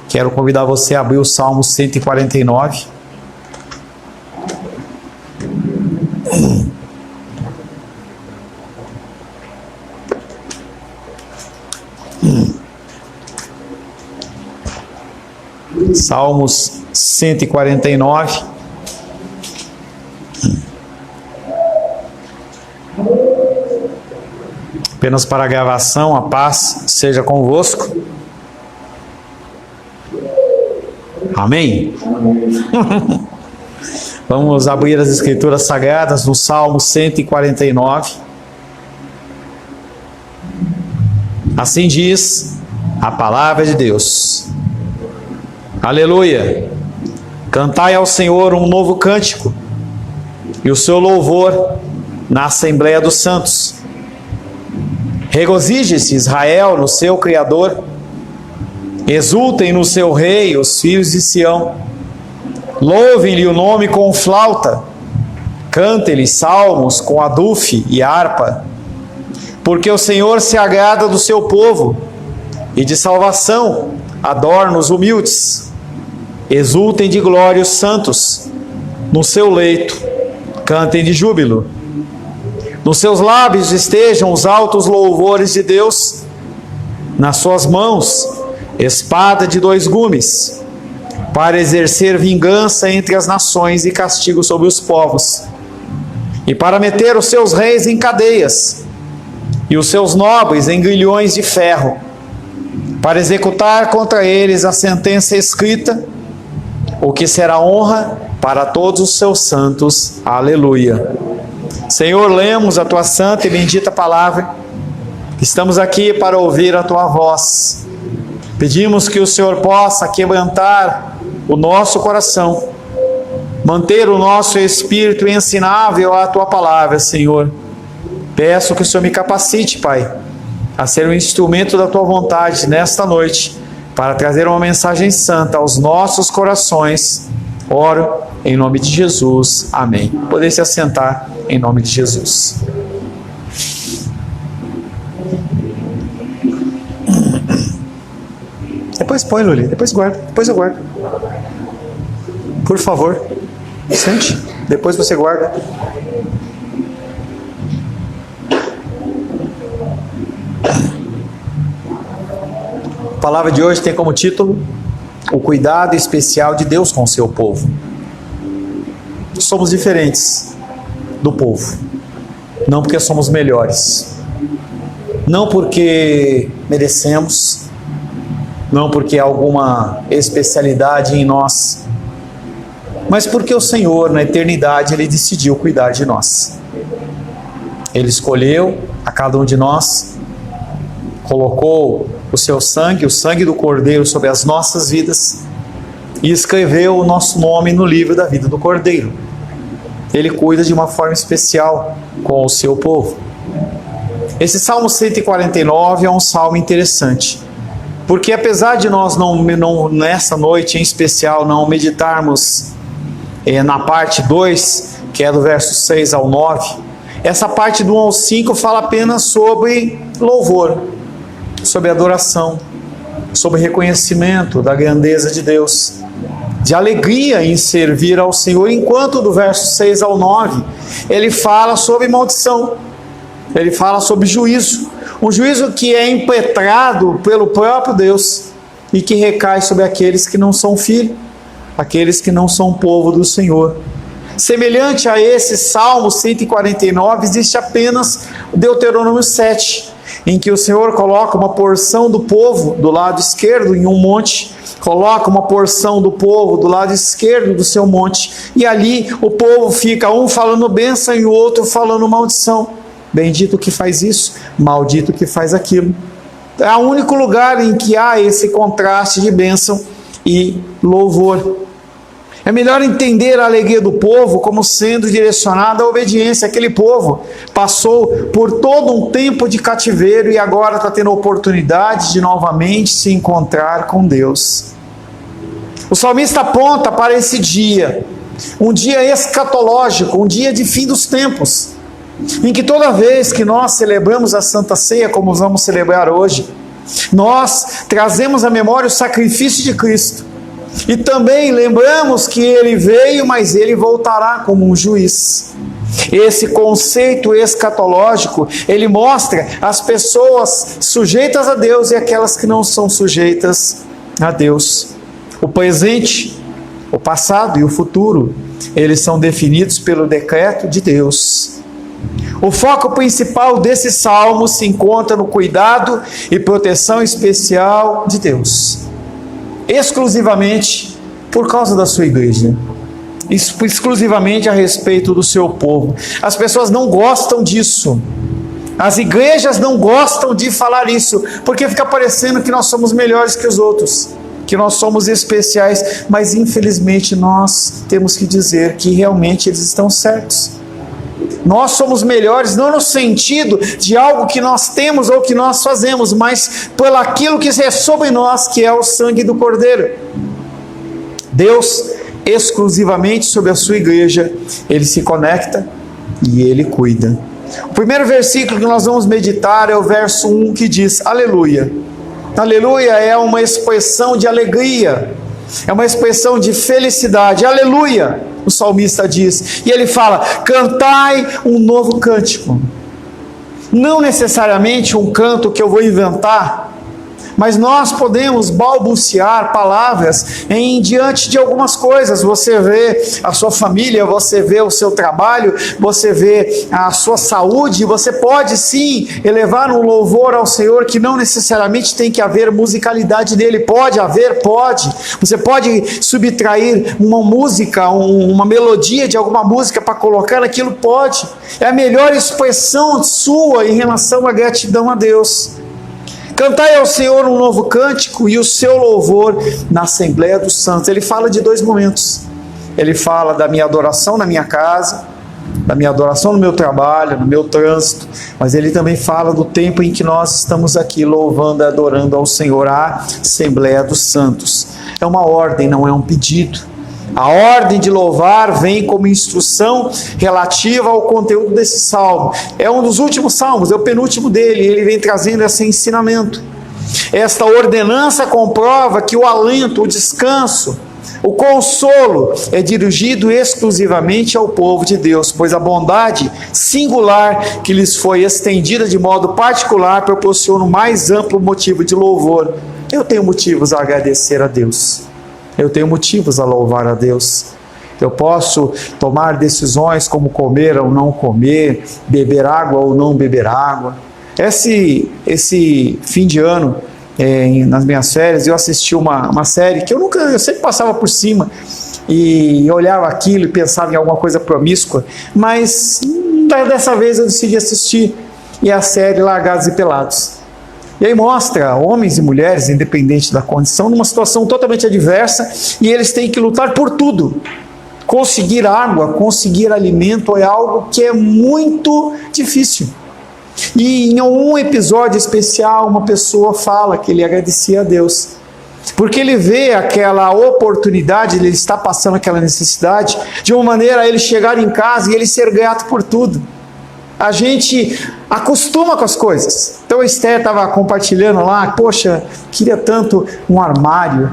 Quero convidar você a abrir o Salmo 149. Salmos 149. Apenas para a gravação, a paz seja convosco. Amém? Vamos abrir as Escrituras Sagradas no Salmo 149. Assim diz a palavra de Deus. Aleluia! Cantai ao Senhor um novo cântico, e o seu louvor na Assembleia dos Santos. Regozije-se Israel no seu Criador, exultem no seu Rei os filhos de Sião, louvem-lhe o nome com flauta, cantem-lhe salmos com adufe e harpa, porque o Senhor se agrada do seu povo, e de salvação adorna os humildes. Exultem de glória os santos, no seu leito cantem de júbilo. Nos seus lábios estejam os altos louvores de Deus, nas suas mãos espada de dois gumes, para exercer vingança entre as nações e castigo sobre os povos, e para meter os seus reis em cadeias, e os seus nobres em grilhões de ferro, para executar contra eles a sentença escrita, o que será honra para todos os seus santos. Aleluia. Senhor, lemos a tua santa e bendita palavra. Estamos aqui para ouvir a tua voz. Pedimos que o Senhor possa quebrantar o nosso coração, manter o nosso espírito ensinável à tua palavra, Senhor. Peço que o Senhor me capacite, Pai, a ser um instrumento da tua vontade nesta noite, para trazer uma mensagem santa aos nossos corações. Oro em nome de Jesus. Amém. Poder se assentar em nome de Jesus. Depois põe, Luli. Depois guarda. Depois eu guardo. Por favor. Sente. Depois você guarda. A palavra de hoje tem como título: o cuidado especial de Deus com o seu povo. Somos diferentes do povo, não porque somos melhores, não porque merecemos, não porque há alguma especialidade em nós, mas porque o Senhor, na eternidade, Ele decidiu cuidar de nós. Ele escolheu a cada um de nós, colocou o seu sangue, o sangue do Cordeiro, sobre as nossas vidas, e escreveu o nosso nome no livro da vida do Cordeiro. Ele cuida de uma forma especial com o seu povo. Esse Salmo 149 é um salmo interessante, porque apesar de nós nessa noite em especial não meditarmos na parte 2, que é do verso 6 ao 9, essa parte do 1 ao 5 fala apenas sobre louvor, sobre adoração, sobre reconhecimento da grandeza de Deus, de alegria em servir ao Senhor, enquanto do verso 6 ao 9, ele fala sobre maldição, ele fala sobre juízo, um juízo que é impetrado pelo próprio Deus e que recai sobre aqueles que não são filhos, aqueles que não são povo do Senhor. Semelhante a esse Salmo 149, existe apenas o Deuteronômio 7, em que o Senhor coloca uma porção do povo do lado esquerdo em um monte, coloca uma porção do povo do lado esquerdo do seu monte, e ali o povo fica um falando bênção e o outro falando maldição. Bendito que faz isso, maldito que faz aquilo. É o único lugar em que há esse contraste de bênção e louvor. É melhor entender a alegria do povo como sendo direcionada à obediência. Aquele povo passou por todo um tempo de cativeiro e agora está tendo a oportunidade de novamente se encontrar com Deus. O salmista aponta para esse dia, um dia escatológico, um dia de fim dos tempos, em que toda vez que nós celebramos a Santa Ceia, como vamos celebrar hoje, Nós trazemos à memória o sacrifício de Cristo e também lembramos que Ele veio, mas Ele voltará como um juiz. Esse conceito escatológico, ele mostra as pessoas sujeitas a Deus e aquelas que não são sujeitas a Deus. O presente, o passado e o futuro, eles são definidos pelo decreto de Deus. O foco principal desse salmo se encontra no cuidado e proteção especial de Deus, exclusivamente por causa da sua igreja, exclusivamente a respeito do seu povo. As pessoas não gostam disso, as igrejas não gostam de falar isso, porque fica parecendo que nós somos melhores que os outros, que nós somos especiais, mas infelizmente nós temos que dizer que realmente eles estão certos. Nós somos melhores não no sentido de algo que nós temos ou que nós fazemos, mas por aquilo que é sobre nós, que é o sangue do Cordeiro. Deus, exclusivamente sobre a sua igreja, Ele se conecta e Ele cuida. O primeiro versículo que nós vamos meditar é o verso 1, que diz: aleluia. Aleluia é uma expressão de alegria, é uma expressão de felicidade. Aleluia, o salmista diz, e ele fala: cantai um novo cântico. Não necessariamente um canto que eu vou inventar, mas nós podemos balbuciar palavras diante de algumas coisas. Você vê a sua família, você vê o seu trabalho, você vê a sua saúde. Você pode sim elevar um louvor ao Senhor, que não necessariamente tem que haver musicalidade nele. Pode haver, pode. Você pode subtrair uma música, uma melodia de alguma música para colocar naquilo, pode. É a melhor expressão sua em relação à gratidão a Deus. Cantai ao Senhor um novo cântico e o seu louvor na Assembleia dos Santos. Ele fala de dois momentos. Ele fala da minha adoração na minha casa, da minha adoração no meu trabalho, no meu trânsito, mas ele também fala do tempo em que nós estamos aqui louvando e adorando ao Senhor, a Assembleia dos Santos. É uma ordem, não é um pedido. A ordem de louvar vem como instrução relativa ao conteúdo desse salmo. É um dos últimos salmos, é o penúltimo dele, ele vem trazendo esse ensinamento. Esta ordenança comprova que o alento, o descanso, o consolo é dirigido exclusivamente ao povo de Deus, pois a bondade singular que lhes foi estendida de modo particular proporciona o mais amplo motivo de louvor. Eu tenho motivos a agradecer a Deus. Eu tenho motivos a louvar a Deus. Eu posso tomar decisões como comer ou não comer, beber água ou não beber água. Esse fim de ano, nas minhas férias, eu assisti uma série que eu sempre passava por cima e olhava aquilo e pensava em alguma coisa promíscua, mas dessa vez eu decidi assistir, e é a série Largados e Pelados. E aí mostra homens e mulheres, independente da condição, numa situação totalmente adversa, e eles têm que lutar por tudo. Conseguir água, conseguir alimento é algo que é muito difícil. E em um episódio especial, uma pessoa fala que ele agradecia a Deus, porque ele vê aquela oportunidade, ele está passando aquela necessidade, de uma maneira a ele chegar em casa e ele ser grato por tudo. A gente acostuma com as coisas. Então a Esther estava compartilhando lá: poxa, queria tanto um armário.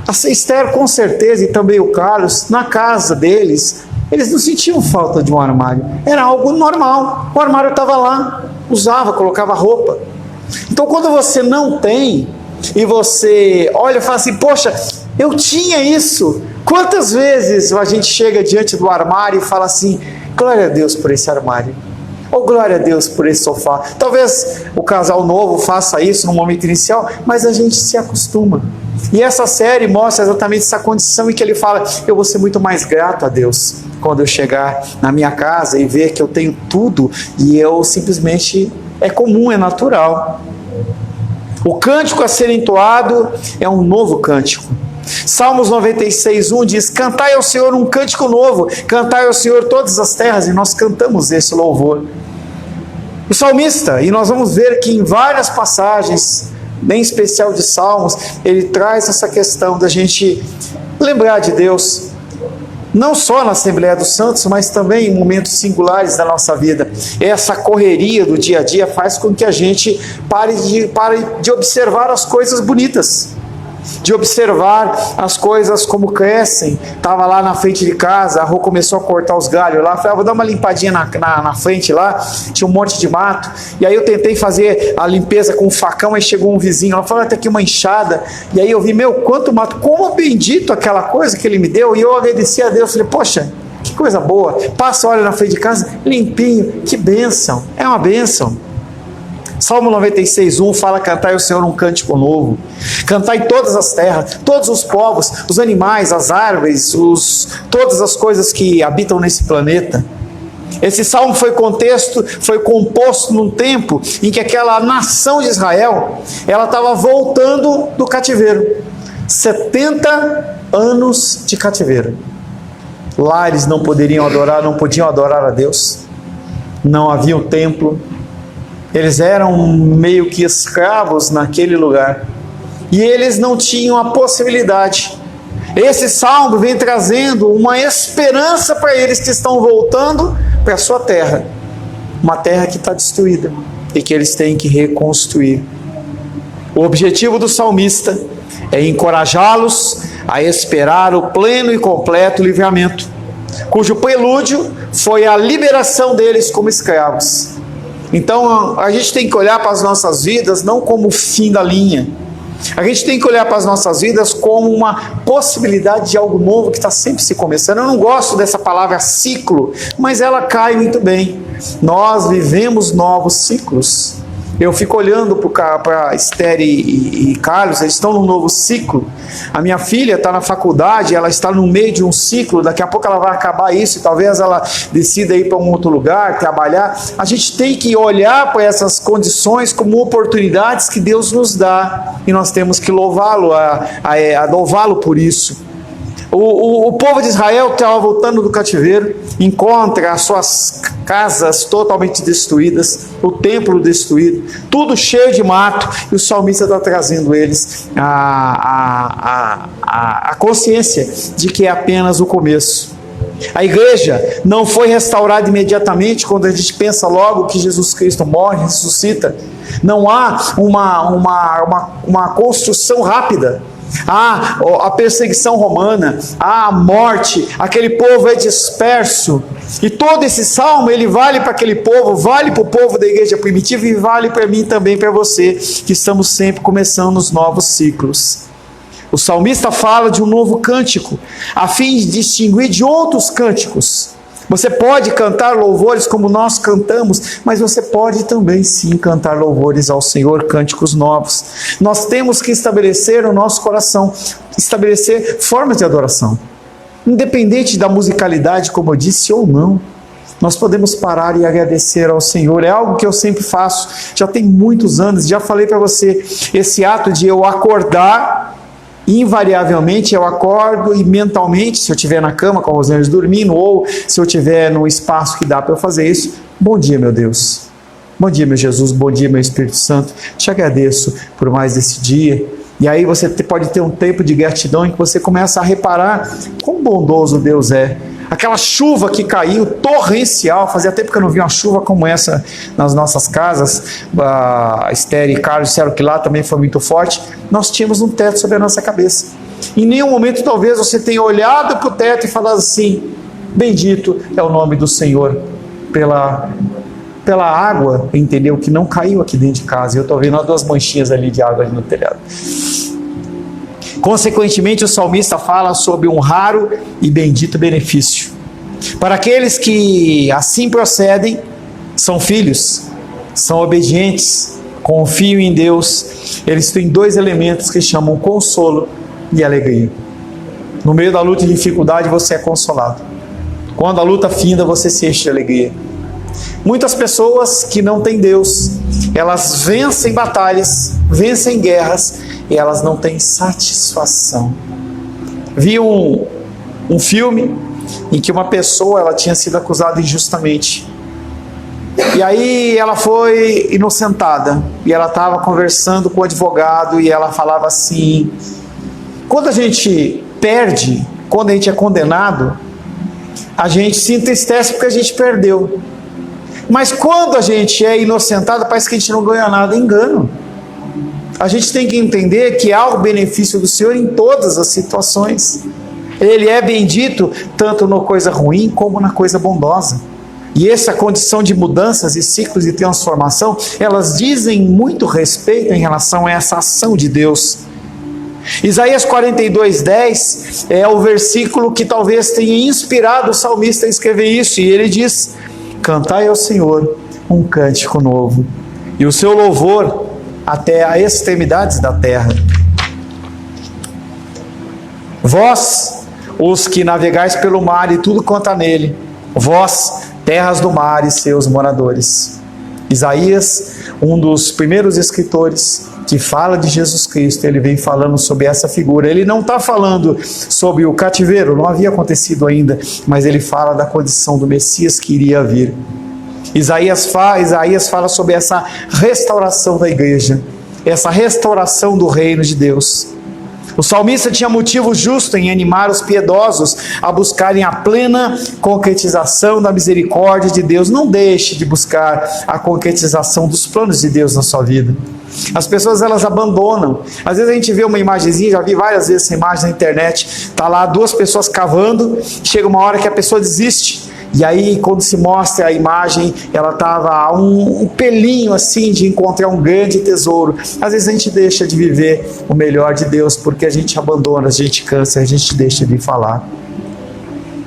A Esther com certeza, e também o Carlos, na casa deles, eles não sentiam falta de um armário. Era algo normal. O armário estava lá, usava, colocava roupa. Então quando você não tem, e você olha e fala assim: poxa, eu tinha isso. Quantas vezes a gente chega diante do armário e fala assim: glória a Deus por esse armário. Oh, glória a Deus por esse sofá. Talvez o casal novo faça isso no momento inicial, mas a gente se acostuma. E essa série mostra exatamente essa condição em que ele fala: eu vou ser muito mais grato a Deus quando eu chegar na minha casa e ver que eu tenho tudo e eu simplesmente, é comum, é natural. O cântico a ser entoado é um novo cântico. Salmos 96:1 diz: cantai ao Senhor um cântico novo, cantai ao Senhor todas as terras, e nós cantamos esse louvor. O salmista, e nós vamos ver que em várias passagens, bem especial de Salmos, ele traz essa questão da gente lembrar de Deus, Não só na Assembleia dos Santos, mas também em momentos singulares da nossa vida. Essa correria do dia a dia faz com que a gente pare de observar as coisas bonitas, de observar as coisas como crescem. Estava lá na frente de casa, a Rô começou a cortar os galhos lá, falei, vou dar uma limpadinha na frente lá, tinha um monte de mato, e aí eu tentei fazer a limpeza com um facão, aí chegou um vizinho, ela falou, tem aqui uma enxada, e aí eu vi, quanto mato, como bendito aquela coisa que ele me deu, e eu agradeci a Deus, falei, poxa, que coisa boa, passa, olha na frente de casa, limpinho, que bênção, é uma bênção. Salmo 96:1 fala, cantai ao Senhor um cântico novo, cantai todas as terras, todos os povos, os animais, as árvores, todas as coisas que habitam nesse planeta. Esse salmo foi composto num tempo em que aquela nação de Israel, ela estava voltando do cativeiro, 70 anos de cativeiro. Lá eles não podiam adorar a Deus, não havia um templo, eles eram meio que escravos naquele lugar, e eles não tinham a possibilidade. Esse salmo vem trazendo uma esperança para eles que estão voltando para a sua terra, uma terra que está destruída, e que eles têm que reconstruir. O objetivo do salmista é encorajá-los a esperar o pleno e completo livramento, cujo prelúdio foi a liberação deles como escravos. Então a gente tem que olhar para as nossas vidas não como o fim da linha. A gente tem que olhar para as nossas vidas como uma possibilidade de algo novo que está sempre se começando. Eu não gosto dessa palavra ciclo, mas ela cai muito bem. Nós vivemos novos ciclos. Eu fico olhando para Esther e Carlos, eles estão num novo ciclo. A minha filha está na faculdade, ela está no meio de um ciclo, daqui a pouco ela vai acabar isso, e talvez ela decida ir para um outro lugar, trabalhar. A gente tem que olhar para essas condições como oportunidades que Deus nos dá, e nós temos que louvá-lo, louvá-lo por isso. O povo de Israel estava voltando do cativeiro, encontra as suas casas totalmente destruídas, o templo destruído, tudo cheio de mato, e o salmista está trazendo eles a consciência de que é apenas o começo. A igreja não foi restaurada imediatamente quando a gente pensa logo que Jesus Cristo morre, ressuscita. Não há uma construção rápida. A perseguição romana, a morte, aquele povo é disperso, e todo esse salmo ele vale para aquele povo, vale para o povo da igreja primitiva, e vale para mim também, para você, que estamos sempre começando os novos ciclos. O salmista fala de um novo cântico, a fim de distinguir de outros cânticos. Você pode cantar louvores como nós cantamos, mas você pode também sim cantar louvores ao Senhor, cânticos novos. Nós temos que estabelecer no nosso coração, estabelecer formas de adoração. Independente da musicalidade, como eu disse, ou não, nós podemos parar e agradecer ao Senhor. É algo que eu sempre faço, já tem muitos anos, já falei para você, esse ato de eu acordar, invariavelmente eu acordo e mentalmente, se eu estiver na cama com os anjos dormindo, ou se eu estiver num espaço que dá para eu fazer isso, bom dia, meu Deus, bom dia, meu Jesus, bom dia, meu Espírito Santo, te agradeço por mais esse dia. E aí você pode ter um tempo de gratidão em que você começa a reparar quão bondoso Deus é. Aquela chuva que caiu, torrencial, fazia tempo que eu não vi uma chuva como essa nas nossas casas. A Esther e Carlos disseram que lá também foi muito forte. Nós tínhamos um teto sobre a nossa cabeça. Em nenhum momento talvez você tenha olhado para o teto e falado assim, bendito é o nome do Senhor pela água, entendeu? Que não caiu aqui dentro de casa. Eu estou vendo 2 manchinhas ali de água ali no telhado. Consequentemente, o salmista fala sobre um raro e bendito benefício. Para aqueles que assim procedem, são filhos, são obedientes, confiam em Deus, eles têm 2 elementos que chamam consolo e alegria. No meio da luta e dificuldade, você é consolado. Quando a luta finda, você se enche de alegria. Muitas pessoas que não têm Deus, elas vencem batalhas, vencem guerras, e elas não têm satisfação. Vi um filme em que uma pessoa ela tinha sido acusada injustamente. E aí ela foi inocentada. E ela estava conversando com o advogado e ela falava assim, quando a gente perde, quando a gente é condenado, a gente se entristece porque a gente perdeu. Mas quando a gente é inocentado, parece que a gente não ganha nada. Engano. A gente tem que entender que há o benefício do Senhor em todas as situações. Ele é bendito tanto na coisa ruim como na coisa bondosa. E essa condição de mudanças e ciclos de transformação, elas dizem muito respeito em relação a essa ação de Deus. Isaías 42:10 é o versículo que talvez tenha inspirado o salmista a escrever isso. E ele diz: cantai ao Senhor um cântico novo, e o seu louvor até as extremidades da terra. Vós, os que navegais pelo mar e tudo quanto há nele, vós, terras do mar e seus moradores. Isaías, um dos primeiros escritores que fala de Jesus Cristo, ele vem falando sobre essa figura. Ele não está falando sobre o cativeiro, não havia acontecido ainda, mas ele fala da condição do Messias que iria vir. Isaías fala sobre essa restauração da igreja, essa restauração do reino de Deus. O salmista tinha motivo justo em animar os piedosos a buscarem a plena concretização da misericórdia de Deus. Não deixe de buscar a concretização dos planos de Deus na sua vida. As pessoas, elas abandonam. Às vezes a gente vê uma imagenzinha, já vi várias vezes essa imagem na internet, está lá duas pessoas cavando, chega uma hora que a pessoa desiste. E aí, quando se mostra a imagem, ela estava a um pelinho assim de encontrar um grande tesouro. Às vezes a gente deixa de viver o melhor de Deus, porque a gente abandona, a gente cansa, a gente deixa de falar.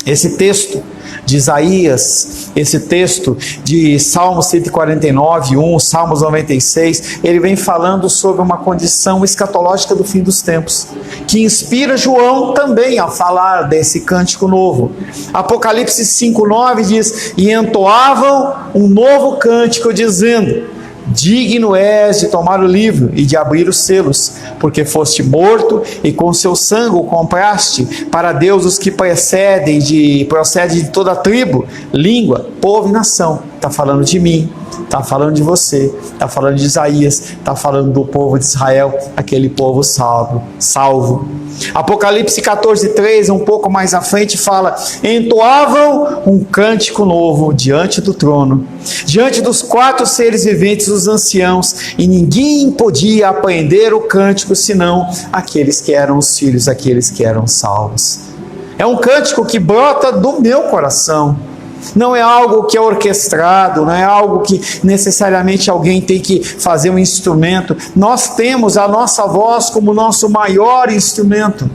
Esse texto de Isaías, esse texto de Salmo 149, 1, Salmos 96, ele vem falando sobre uma condição escatológica do fim dos tempos, que inspira João também a falar desse cântico novo. Apocalipse 5:9 diz: e entoavam um novo cântico dizendo: digno és de tomar o livro e de abrir os selos, porque foste morto e com seu sangue o compraste para Deus os que procedem de toda a tribo, língua, povo e nação. Está falando de mim, está falando de você, está falando de Isaías, está falando do povo de Israel, aquele povo salvo. Apocalipse 14:3, um pouco mais à frente, fala: entoavam um cântico novo diante do trono, diante dos 4 seres viventes, os anciãos, e ninguém podia aprender o cântico senão aqueles que eram os filhos, aqueles que eram salvos. É um cântico que brota do meu coração. Não é algo que é orquestrado, não é algo que necessariamente alguém tem que fazer um instrumento. Nós temos a nossa voz como nosso maior instrumento.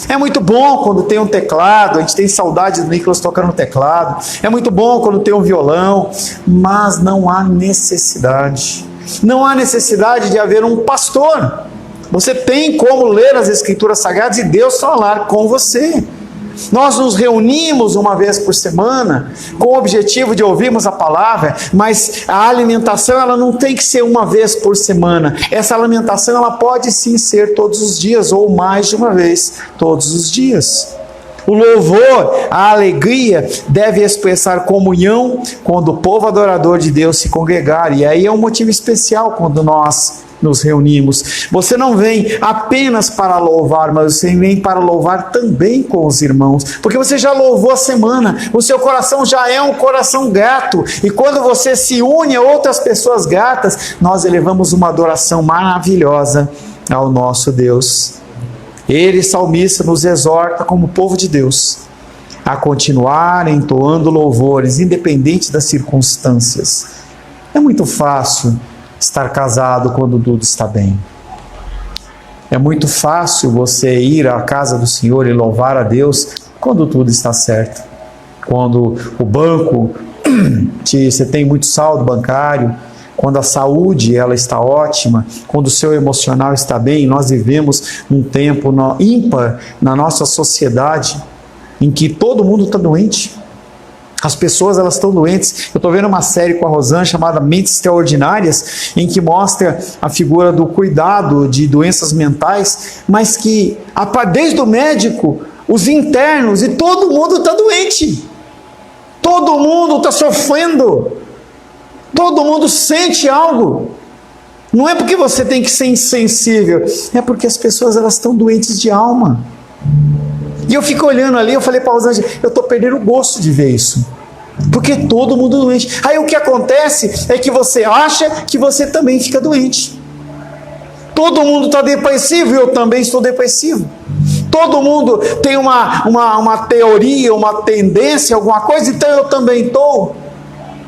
É muito bom quando tem um teclado, a gente tem saudade do Nicolas tocando teclado. É muito bom quando tem um violão, mas não há necessidade. Não há necessidade de haver um pastor. Você tem como ler as Escrituras Sagradas e Deus falar com você. Nós nos reunimos uma vez por semana com o objetivo de ouvirmos a palavra, mas a alimentação, ela não tem que ser uma vez por semana. Essa alimentação, ela pode sim ser todos os dias ou mais de uma vez todos os dias. O louvor, a alegria deve expressar comunhão quando o povo adorador de Deus se congregar, e aí é um motivo especial quando nós nos reunimos. Você não vem apenas para louvar, mas você vem para louvar também com os irmãos, porque você já louvou a semana, o seu coração já é um coração grato, e quando você se une a outras pessoas gratas, nós elevamos uma adoração maravilhosa ao nosso Deus. Ele, salmista, nos exorta como povo de Deus a continuar entoando louvores, independente das circunstâncias. É muito fácil estar casado quando tudo está bem. É muito fácil você ir à casa do Senhor e louvar a Deus quando tudo está certo. Quando o banco, você tem muito saldo bancário, quando a saúde ela está ótima, quando o seu emocional está bem. Nós vivemos num tempo ímpar na nossa sociedade, em que todo mundo está doente. As pessoas, elas estão doentes. Eu estou vendo uma série com a Rosana chamada Mentes Extraordinárias, em que mostra a figura do cuidado de doenças mentais, mas que desde o médico, os internos, e todo mundo está doente. Todo mundo está sofrendo. Todo mundo sente algo. Não é porque você tem que ser insensível, é porque as pessoas, elas estão doentes de alma. E eu fico olhando ali, eu falei para Rosângela, eu estou perdendo o gosto de ver isso. Porque todo mundo doente. Aí o que acontece é que você acha que você também fica doente. Todo mundo está depressivo e eu também estou depressivo. Todo mundo tem uma teoria, uma tendência, alguma coisa, então eu também estou.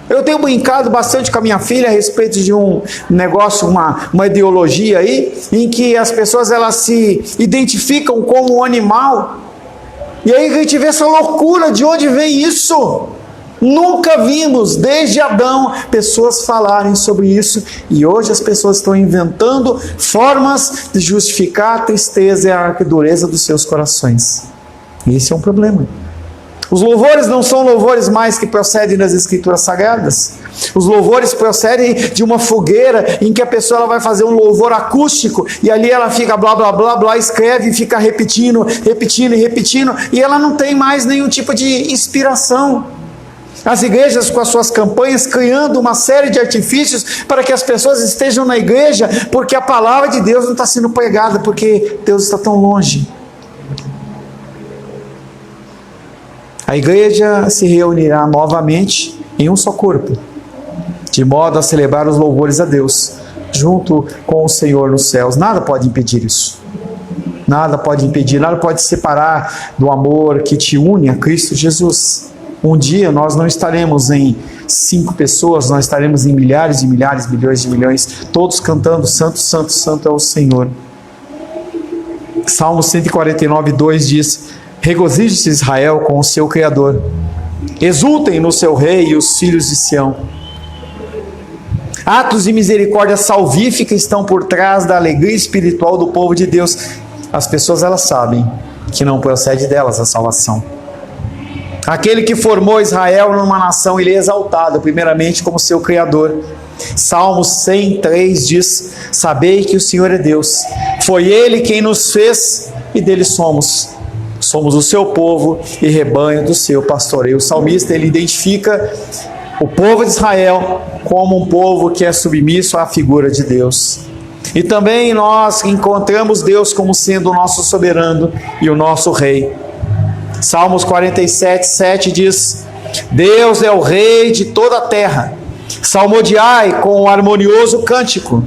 Eu tenho brincado bastante com a minha filha a respeito de um negócio, uma ideologia aí, em que as pessoas elas se identificam como um animal. E aí a gente vê essa loucura, de onde vem isso? Nunca vimos, desde Adão, pessoas falarem sobre isso, e hoje as pessoas estão inventando formas de justificar a tristeza e a dureza dos seus corações. Esse é um problema. Os louvores não são louvores mais que procedem das Escrituras Sagradas. Os louvores procedem de uma fogueira em que a pessoa ela vai fazer um louvor acústico e ali ela fica blá blá blá blá, escreve e fica repetindo, e ela não tem mais nenhum tipo de inspiração. As igrejas com as suas campanhas criando uma série de artifícios para que as pessoas estejam na igreja, porque a palavra de Deus não está sendo pregada, porque Deus está tão longe. A igreja se reunirá novamente em um só corpo, de modo a celebrar os louvores a Deus, junto com o Senhor nos céus. Nada pode impedir isso. Nada pode impedir, nada pode separar do amor que te une a Cristo Jesus. Um dia nós não estaremos em 5 pessoas, nós estaremos em milhares e milhares, milhões de milhões, todos cantando Santo, Santo, Santo é o Senhor. Salmo 149, 2 diz: regozije-se Israel com o seu Criador, exultem no seu Rei e os filhos de Sião. Atos de misericórdia salvífica estão por trás da alegria espiritual do povo de Deus. As pessoas elas sabem que não procede delas a salvação. Aquele que formou Israel numa nação, ele é exaltado primeiramente como seu Criador. Salmo 103 diz: sabei que o Senhor é Deus, foi Ele quem nos fez e dele somos o seu povo e rebanho do seu pastoreio. O salmista ele identifica o povo de Israel como um povo que é submisso à figura de Deus. E também nós encontramos Deus como sendo o nosso soberano e o nosso rei. Salmos 47, 7 diz: Deus é o Rei de toda a terra, salmodiai com um harmonioso cântico.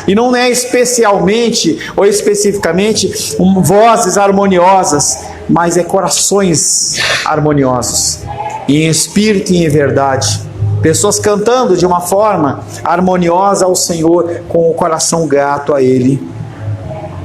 E não é especialmente ou especificamente vozes harmoniosas, mas é corações harmoniosos, em espírito e em verdade. Pessoas cantando de uma forma harmoniosa ao Senhor, com o coração grato a Ele.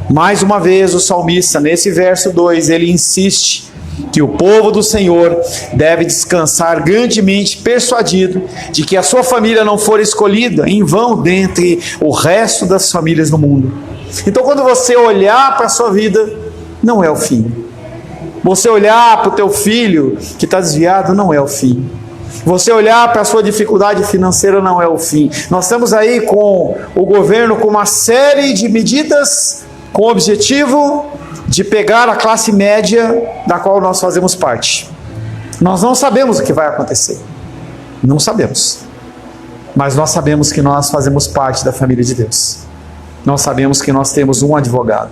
Mais uma vez o salmista, nesse verso 2, ele insiste que o povo do Senhor deve descansar grandemente persuadido de que a sua família não for escolhida em vão dentre o resto das famílias do mundo. Então, quando você olhar para a sua vida, não é o fim. Você olhar para o teu filho que está desviado, não é o fim. Você olhar para a sua dificuldade financeira, não é o fim. Nós estamos aí com o governo com uma série de medidas com o objetivo de pegar a classe média da qual nós fazemos parte. Nós não sabemos o que vai acontecer. Não sabemos. Mas nós sabemos que nós fazemos parte da família de Deus. Nós sabemos que nós temos um advogado.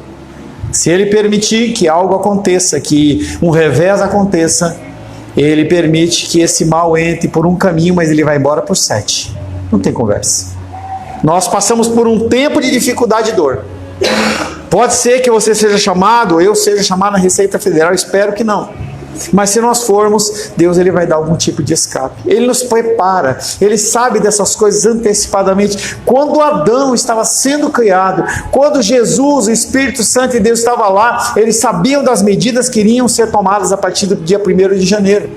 Se Ele permitir que algo aconteça, que um revés aconteça, Ele permite que esse mal entre por um caminho, mas ele vai embora por 7. Não tem conversa. Nós passamos por um tempo de dificuldade e dor. Pode ser que você seja chamado, ou eu seja chamado na Receita Federal, espero que não. Mas se nós formos, Deus ele vai dar algum tipo de escape. Ele nos prepara, Ele sabe dessas coisas antecipadamente. Quando Adão estava sendo criado, quando Jesus, o Espírito Santo de Deus estava lá, eles sabiam das medidas que iriam ser tomadas a partir do dia 1º de janeiro.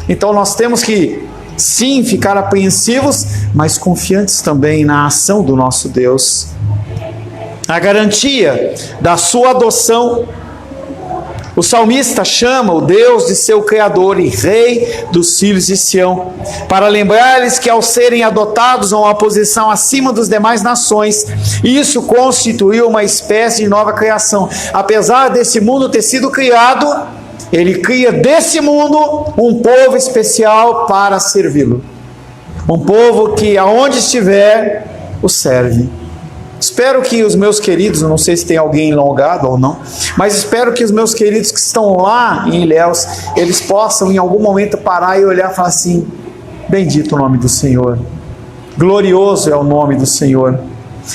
Então nós temos que, sim, ficar apreensivos, mas confiantes também na ação do nosso Deus. A garantia da sua adoção, o salmista chama o Deus de seu Criador e Rei dos filhos de Sião, para lembrar-lhes que ao serem adotados a uma posição acima das demais nações, isso constituiu uma espécie de nova criação. Apesar desse mundo ter sido criado, Ele cria desse mundo um povo especial para servi-lo. Um povo que aonde estiver, o serve. Espero que os meus queridos, eu não sei se tem alguém logado ou não, mas espero que os meus queridos que estão lá em Ilhéus, eles possam em algum momento parar e olhar e falar assim: bendito o nome do Senhor, glorioso é o nome do Senhor.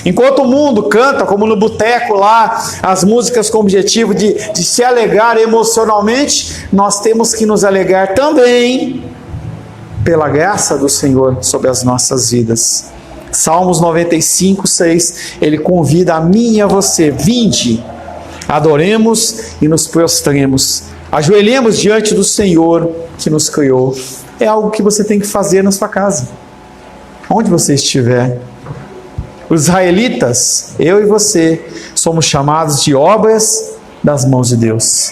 Enquanto o mundo canta, como no boteco lá, as músicas com o objetivo de se alegrar emocionalmente, nós temos que nos alegrar também pela graça do Senhor sobre as nossas vidas. Salmos 95, 6, ele convida a mim e a você: vinde, adoremos e nos prostremos, ajoelhemos diante do Senhor que nos criou. É algo que você tem que fazer na sua casa, onde você estiver. Os israelitas, eu e você, somos chamados de obras das mãos de Deus.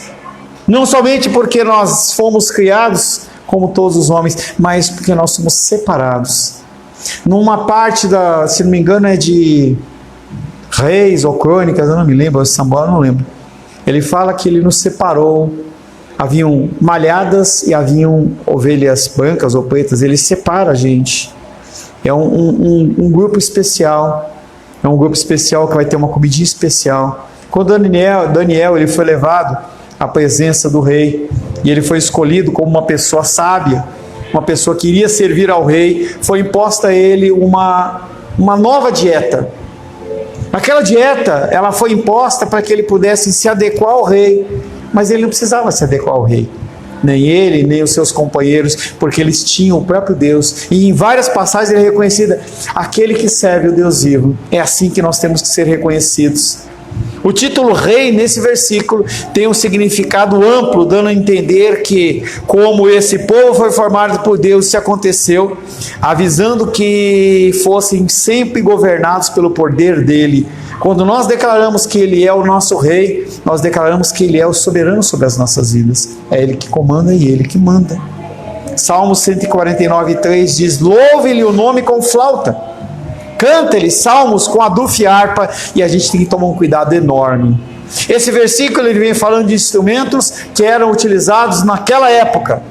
Não somente porque nós fomos criados como todos os homens, mas porque nós somos separados. Numa parte se não me engano é de Reis ou Crônicas, eu não me lembro, Samuel, eu não lembro. Ele fala que ele nos separou. Haviam malhadas e haviam ovelhas brancas ou pretas. Ele separa a gente. É um grupo especial. É um grupo especial que vai ter uma comidinha especial. Quando Daniel ele foi levado à presença do rei, e ele foi escolhido como uma pessoa sábia, uma pessoa que iria servir ao rei, foi imposta a ele uma nova dieta. Aquela dieta, ela foi imposta para que ele pudesse se adequar ao rei, mas ele não precisava se adequar ao rei. Nem ele, nem os seus companheiros, porque eles tinham o próprio Deus. E em várias passagens ele é reconhecido: aquele que serve o Deus vivo. É assim que nós temos que ser reconhecidos. O título rei, nesse versículo, tem um significado amplo, dando a entender que, como esse povo foi formado por Deus, isso aconteceu, avisando que fossem sempre governados pelo poder dele. Quando nós declaramos que ele é o nosso rei, nós declaramos que ele é o soberano sobre as nossas vidas. É ele que comanda e ele que manda. Salmo 149, 3 diz: louve-lhe o nome com flauta, canta-lhe salmos com adufo e harpa. E a gente tem que tomar um cuidado enorme. Esse versículo ele vem falando de instrumentos que eram utilizados naquela época.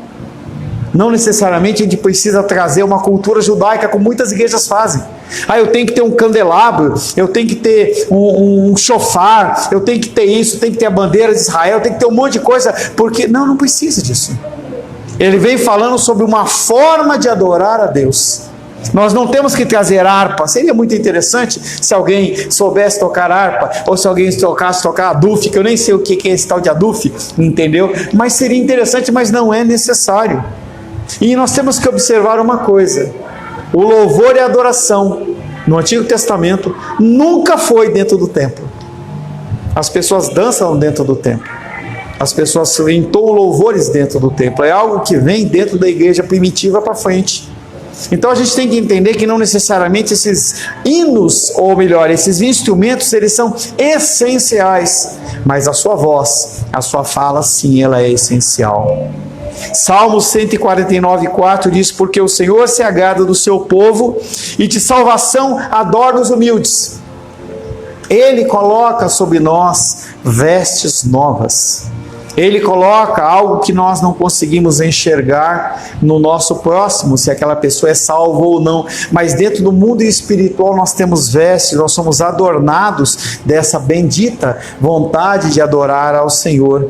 Não necessariamente a gente precisa trazer uma cultura judaica, como muitas igrejas fazem. Eu tenho que ter um candelabro, eu tenho que ter um chofar, eu tenho que ter isso, eu tenho que ter a bandeira de Israel, eu tenho que ter um monte de coisa, porque não precisa disso. Ele vem falando sobre uma forma de adorar a Deus. Nós não temos que trazer harpa. Seria muito interessante se alguém soubesse tocar harpa, ou se alguém soubesse tocar aduf, que eu nem sei o que é esse tal de aduf, entendeu? Mas seria interessante, mas não é necessário. E nós temos que observar uma coisa: o louvor e a adoração no Antigo Testamento nunca foi dentro do templo. As pessoas dançam dentro do templo, as pessoas entoam louvores dentro do templo. É algo que vem dentro da igreja primitiva para frente. Então a gente tem que entender que não necessariamente esses hinos, ou melhor, esses instrumentos, eles são essenciais, mas a sua voz, a sua fala, sim, ela é essencial. Salmo 149, 4 diz: porque o Senhor se agrada do seu povo e de salvação adora os humildes. Ele coloca sobre nós vestes novas. Ele coloca algo que nós não conseguimos enxergar no nosso próximo, se aquela pessoa é salva ou não. Mas dentro do mundo espiritual nós temos vestes, nós somos adornados dessa bendita vontade de adorar ao Senhor.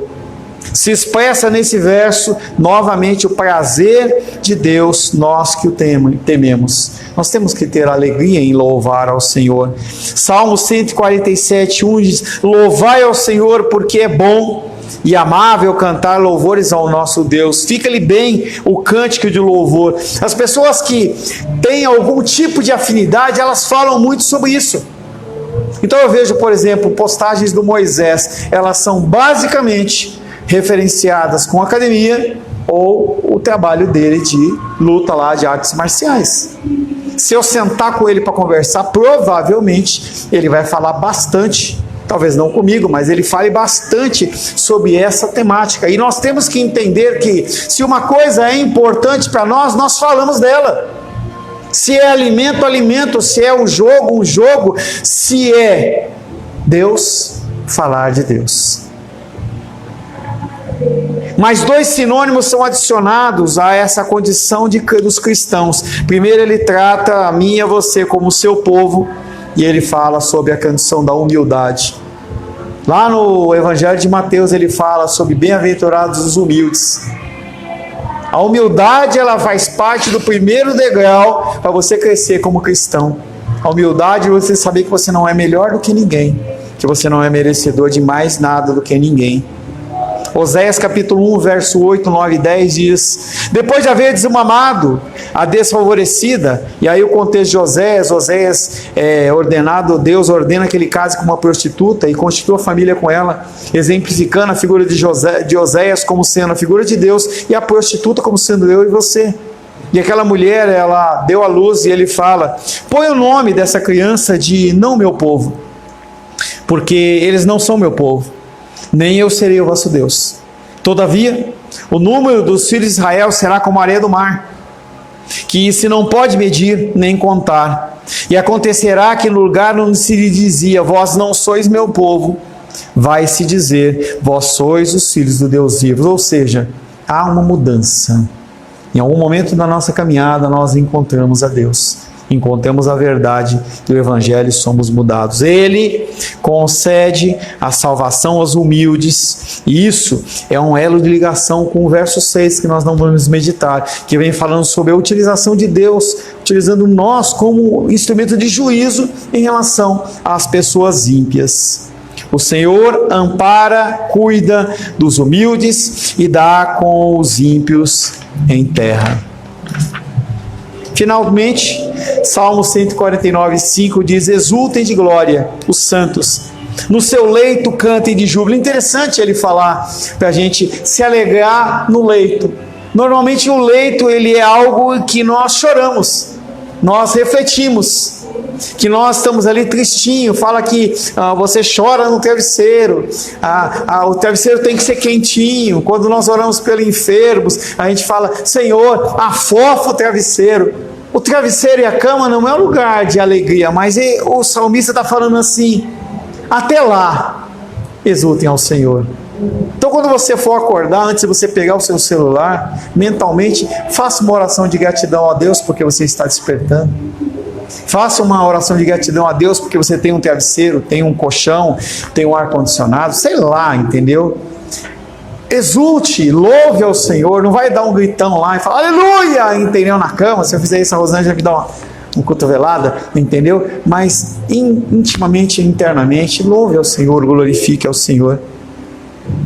Se expressa nesse verso novamente o prazer de Deus, nós que o tememos. Nós temos que ter alegria em louvar ao Senhor. Salmo 147, 1 diz: louvai ao Senhor porque é bom e amável cantar louvores ao nosso Deus. Fica-lhe bem o cântico de louvor. As pessoas que têm algum tipo de afinidade, elas falam muito sobre isso. Então eu vejo, por exemplo, postagens do Moisés, elas são basicamente referenciadas com academia ou o trabalho dele de luta lá, de artes marciais. Se eu sentar com ele para conversar, provavelmente ele vai falar bastante, talvez não comigo, mas ele fale bastante sobre essa temática. E nós temos que entender que se uma coisa é importante para nós, nós falamos dela. Se é alimento, alimento. Se é um jogo. Se é Deus, falar de Deus. Mas dois sinônimos são adicionados a essa condição dos cristãos. Primeiro, ele trata a mim e a você como seu povo, e ele fala sobre a condição da humildade. Lá no Evangelho de Mateus ele fala sobre bem-aventurados os humildes. A humildade, ela faz parte do primeiro degrau para você crescer como cristão. A humildade é você saber que você não é melhor do que ninguém, que você não é merecedor de mais nada do que ninguém. Oséias capítulo 1, verso 8, 9 e 10 diz: depois de haver desmamado a desfavorecida, e aí o contexto de Oséias é ordenado, Deus ordena que ele case com uma prostituta e constitua a família com ela, exemplificando a figura de Oséias como sendo a figura de Deus e a prostituta como sendo eu e você. E aquela mulher, ela deu à luz e ele fala: põe o nome dessa criança de não meu povo, porque eles não são meu povo, nem eu serei o vosso Deus. Todavia, o número dos filhos de Israel será como a areia do mar, que se não pode medir nem contar. E acontecerá que no lugar onde se lhe dizia, vós não sois meu povo, vai se dizer, vós sois os filhos do Deus vivo. Ou seja, há uma mudança. Em algum momento da nossa caminhada, nós encontramos a Deus, encontramos a verdade do Evangelho e somos mudados. Ele concede a salvação aos humildes, e isso é um elo de ligação com o verso 6 que nós não vamos meditar, que vem falando sobre a utilização de Deus, utilizando nós como instrumento de juízo em relação às pessoas ímpias. O Senhor ampara, cuida dos humildes e dá com os ímpios em terra. Finalmente, Salmo 149, 5 diz: exultem de glória os santos, no seu leito cantem de júbilo. Interessante ele falar para a gente se alegrar no leito. Normalmente o leito ele é algo que nós choramos, nós refletimos, que nós estamos ali tristinho. Fala que você chora no travesseiro, o travesseiro tem que ser quentinho. Quando nós oramos pelos enfermos, a gente fala: Senhor, afofa o travesseiro. O travesseiro e a cama não é um lugar de alegria, mas o salmista está falando assim: até lá, exultem ao Senhor. Então, quando você for acordar, antes de você pegar o seu celular, mentalmente, faça uma oração de gratidão a Deus porque você está despertando. Faça uma oração de gratidão a Deus porque você tem um travesseiro, tem um colchão, tem um ar-condicionado, sei lá, entendeu? Exulte, louve ao Senhor, não vai dar um gritão lá e falar aleluia, entendeu? Na cama. Se eu fizer isso, a Rosângela me dá uma cotovelada, entendeu? Mas intimamente, internamente, louve ao Senhor, glorifique ao Senhor.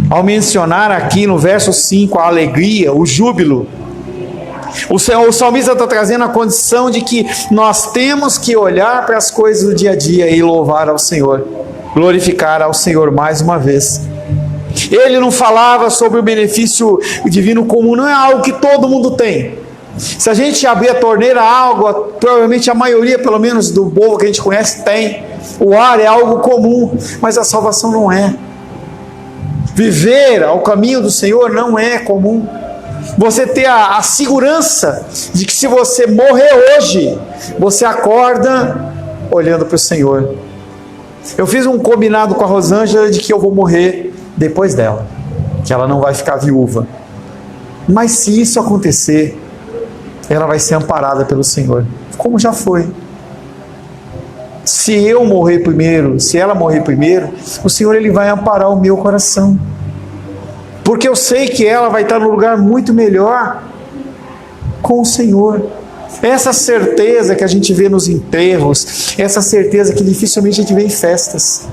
Ao mencionar aqui no verso 5 a alegria, o júbilo, o salmista está trazendo a condição de que nós temos que olhar para as coisas do dia a dia e louvar ao Senhor, glorificar ao Senhor mais uma vez. Ele não falava sobre o benefício divino comum, não é algo que todo mundo tem. Se a gente abrir a torneira, a água, provavelmente a maioria, pelo menos do povo que a gente conhece, tem. O ar é algo comum, mas a salvação não é. Viver ao caminho do Senhor não é comum. Você ter a segurança de que se você morrer hoje, você acorda olhando para o Senhor. Eu fiz um combinado com a Rosângela de que eu vou morrer depois dela, que ela não vai ficar viúva. Mas se isso acontecer, ela vai ser amparada pelo Senhor, como já foi. Se eu morrer primeiro, se ela morrer primeiro, o Senhor ele vai amparar o meu coração, porque eu sei que ela vai estar num lugar muito melhor com o Senhor. Essa certeza que a gente vê nos enterros, essa certeza que dificilmente a gente vê em festas.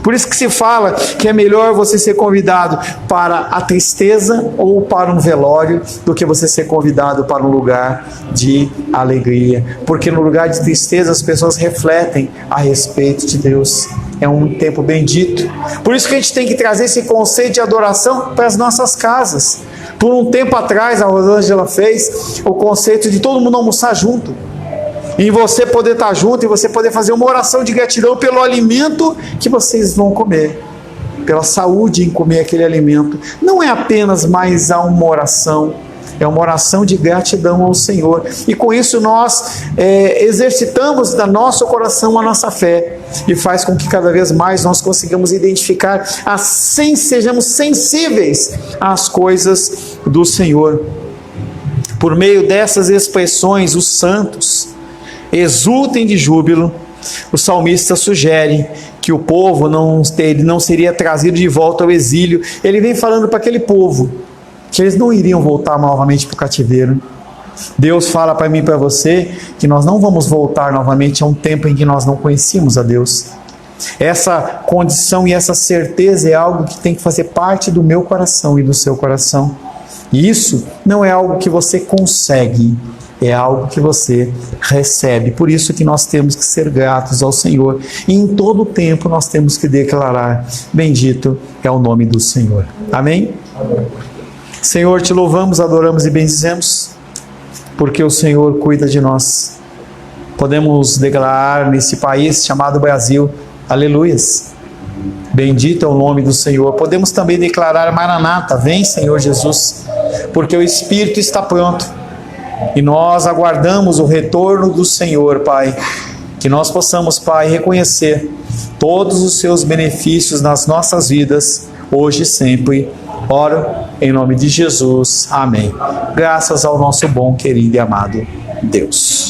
Por isso que se fala que é melhor você ser convidado para a tristeza ou para um velório do que você ser convidado para um lugar de alegria. Porque no lugar de tristeza as pessoas refletem a respeito de Deus. É um tempo bendito. Por isso que a gente tem que trazer esse conceito de adoração para as nossas casas. Por um tempo atrás a Rosângela fez o conceito de todo mundo almoçar junto. E você poder estar junto e você poder fazer uma oração de gratidão pelo alimento que vocês vão comer, pela saúde em comer aquele alimento. Não é apenas mais uma oração, é uma oração de gratidão ao Senhor. E com isso nós exercitamos da nosso coração a nossa fé e faz com que cada vez mais nós consigamos identificar, sejamos sensíveis às coisas do Senhor. Por meio dessas expressões, os santos exultem de júbilo, O salmista sugere que o povo não seria trazido de volta ao exílio. Ele vem falando para aquele povo que eles não iriam voltar novamente para o cativeiro. Deus fala para mim e para você que nós não vamos voltar novamente a um tempo em que nós não conhecíamos a Deus. Essa condição e essa certeza é algo que tem que fazer parte do meu coração e do seu coração. E isso não é algo que você consegue, é algo que você recebe. Por isso que nós temos que ser gratos ao Senhor. E em todo o tempo nós temos que declarar: bendito é o nome do Senhor. Amém? Amém. Senhor, te louvamos, adoramos e bendizemos, porque o Senhor cuida de nós. Podemos declarar nesse país chamado Brasil: aleluias, bendito é o nome do Senhor. Podemos também declarar: Maranata, vem Senhor Jesus, porque o Espírito está pronto e nós aguardamos o retorno do Senhor, Pai. Que nós possamos, Pai, reconhecer todos os seus benefícios nas nossas vidas, hoje e sempre. Oro em nome de Jesus. Amém. Graças ao nosso bom, querido e amado Deus.